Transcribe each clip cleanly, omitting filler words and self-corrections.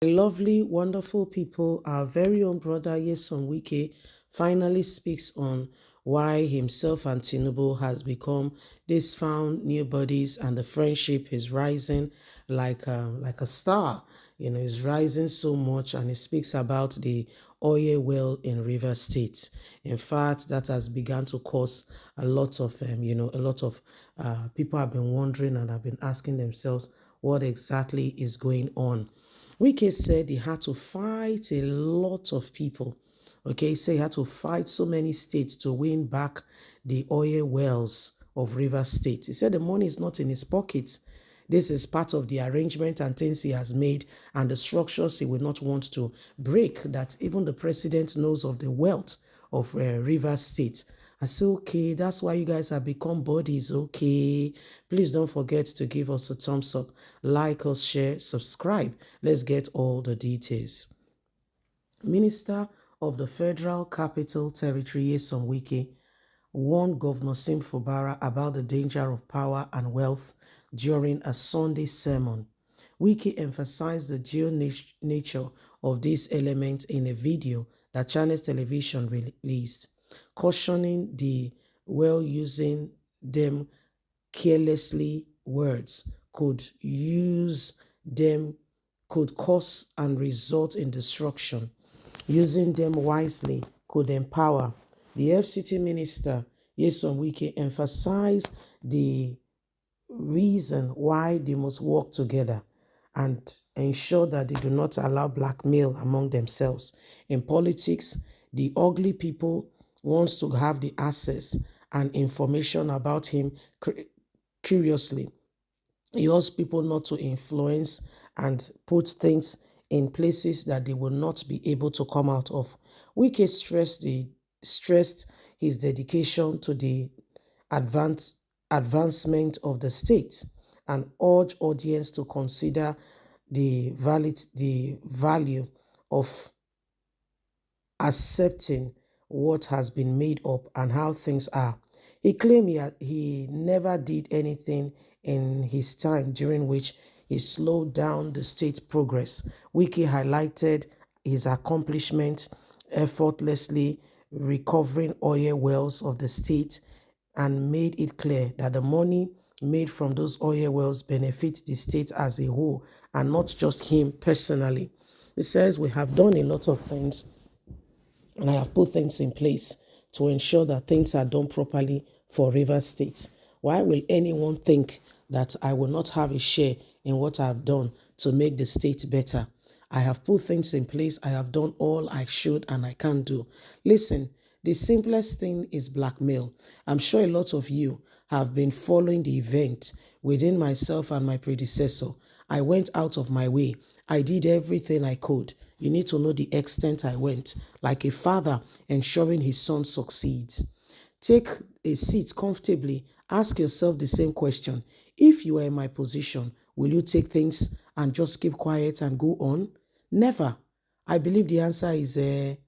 Lovely, wonderful people. Our very own brother Yeson Wike finally speaks on why himself and Tinubu has become these found new buddies, and the friendship is rising like a star. It's rising so much, and he speaks about the oil well in River State. In fact, that has begun to cause a lot of a lot of people have been wondering and have been asking themselves what exactly is going on. Wike said he had to fight a lot of people. Okay, he said he had to fight so many states to win back the oil wells of River State. He said the money is not in his pocket. This is part of the arrangement and things he has made and the structures he will not want to break, that even the president knows of the wealth of River State. I said, okay, that's why you guys have become buddies. Okay, please don't forget to give us a thumbs up, like us, share, subscribe. Let's get all the details. Minister of the Federal Capital Territory, Nyesom Wike, warned Governor Fubara about the danger of power and wealth during a Sunday sermon. Wike emphasized the dual nature of these elements in a video that Channels Television released, cautioning the well using them carelessly words could cause and result in destruction. Using them wisely could empower. The FCT minister, Nyesom Wike, emphasized the reason why they must work together and ensure that they do not allow blackmail among themselves. In politics, the ugly people wants to have the access and information about him curiously. He wants people not to influence and put things in places that they will not be able to come out of. Wike stressed his dedication to the advancement of the state and urged audience to consider the value of accepting what has been made up and how things are. He claimed he never did anything in his time during which he slowed down the state's progress. Wike highlighted his accomplishment effortlessly recovering oil wells of the state and made it clear that the money made from those oil wells benefits the state as a whole and not just him personally. He says, we have done a lot of things and I have put things in place to ensure that things are done properly for River State. Why will anyone think that I will not have a share in what I have done to make the state better? I have put things in place. I have done all I should and I can do. Listen, the simplest thing is blackmail. I'm sure a lot of you have been following the event within myself and my predecessor. I went out of my way. I did everything I could. You need to know the extent I went, like a father ensuring his son succeeds. Take a seat comfortably. Ask yourself the same question. If you are in my position, will you take things and just keep quiet and go on? Never. I believe the answer is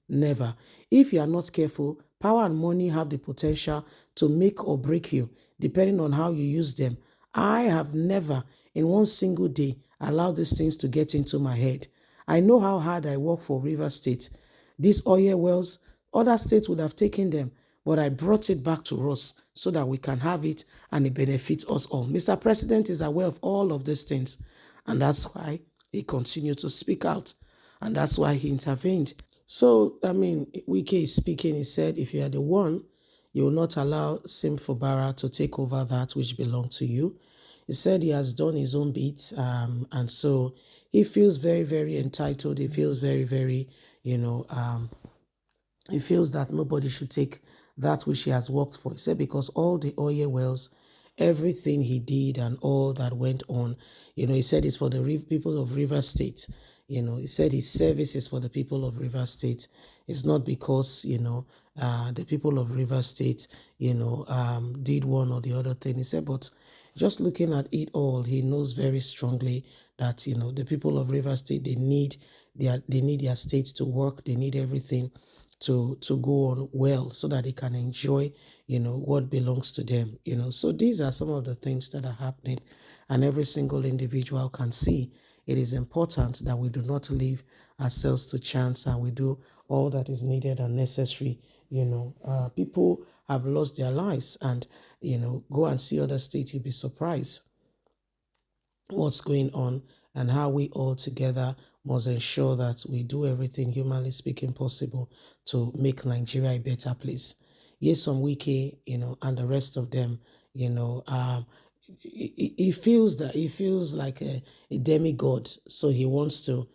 never. If you are not careful, power and money have the potential to make or break you, depending on how you use them. I have never, in one single day, allowed these things to get into my head. I know how hard I work for River State. These oil wells, other states would have taken them, but I brought it back to us so that we can have it and it benefits us all. Mr. President is aware of all of these things, and that's why he continued to speak out, and that's why he intervened. So, Wike is speaking. He said, if you are the one, you will not allow Fubara to take over that which belongs to you. He said he has done his own bit, and so he feels very, very entitled. He feels very, very, he feels that nobody should take that which he has worked for. He said because all the oil wells, everything he did and all that went on, he said it's for the people of River State. He said his service is for the people of River State. It's not because, the people of River State, did one or the other thing. He said, but just looking at it all, he knows very strongly that, the people of River State, they need their states to work. They need everything to go on well so that they can enjoy, what belongs to them. So these are some of the things that are happening and every single individual can see, it is important that we do not leave ourselves to chance and we do all that is needed and necessary. People have lost their lives, and go and see other states, you'll be surprised what's going on, and how we all together must ensure that we do everything humanly speaking possible to make Nigeria a better place. Yes, on Wike, and the rest of them, he feels like a demigod. So he wants to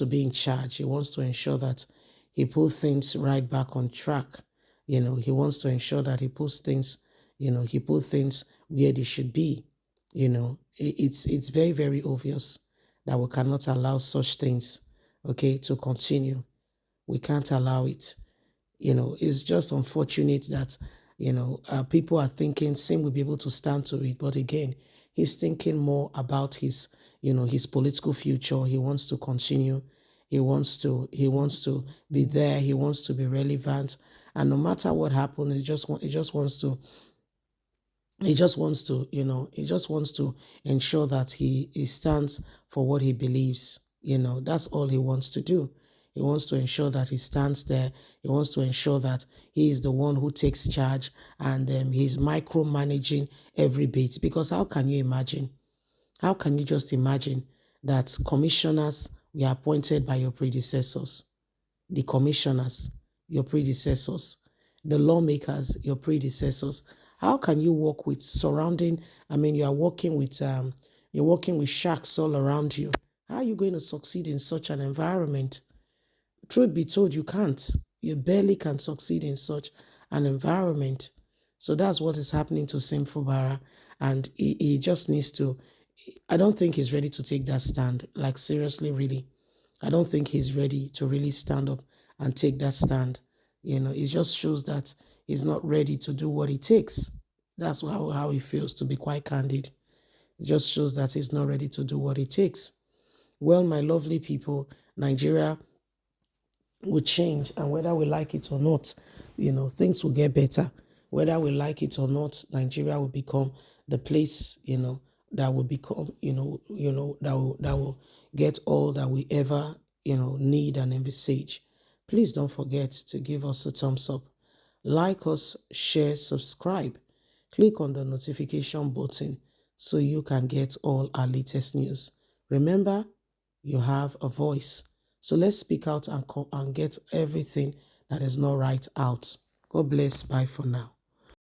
be in charge. He wants to ensure that he put things right back on track. He wants to ensure that he put things where they should be. It's very, very obvious that we cannot allow such things, okay, to continue. We can't allow it. It's just unfortunate that people are thinking Sim will be able to stand to it, but again, he's thinking more about his political future. He wants to continue. He wants to be there. He wants to be relevant, and no matter what happens, he just wants to ensure that he stands for what he believes. That's all he wants to do. He wants to ensure that he stands there. He wants to ensure that he is the one who takes charge, and he's micromanaging every bit. Because how can you imagine? How can you just imagine that commissioners were appointed by your predecessors? The commissioners, your predecessors, the lawmakers, your predecessors. How can you work with surrounding? I mean, you're working with sharks all around you. How are you going to succeed in such an environment? Truth be told, you can't. You barely can succeed in such an environment. So that's what is happening to Sim Fubara, and he just needs to. I don't think he's ready to take that stand. Like seriously, really. I don't think he's ready to really stand up and take that stand. It just shows that he's not ready to do what it takes. That's how he feels, to be quite candid. It just shows that he's not ready to do what it takes. Well, my lovely people, Nigeria will change, and whether we like it or not, things will get better. Whether we like it or not, Nigeria will become the place, that will become, that will get all that we ever, need and envisage. Please don't forget to give us a thumbs up, like us, share, subscribe. Click on the notification button so you can get all our latest news. Remember, you have a voice. So let's speak out and get everything that is not right out. God bless. Bye for now.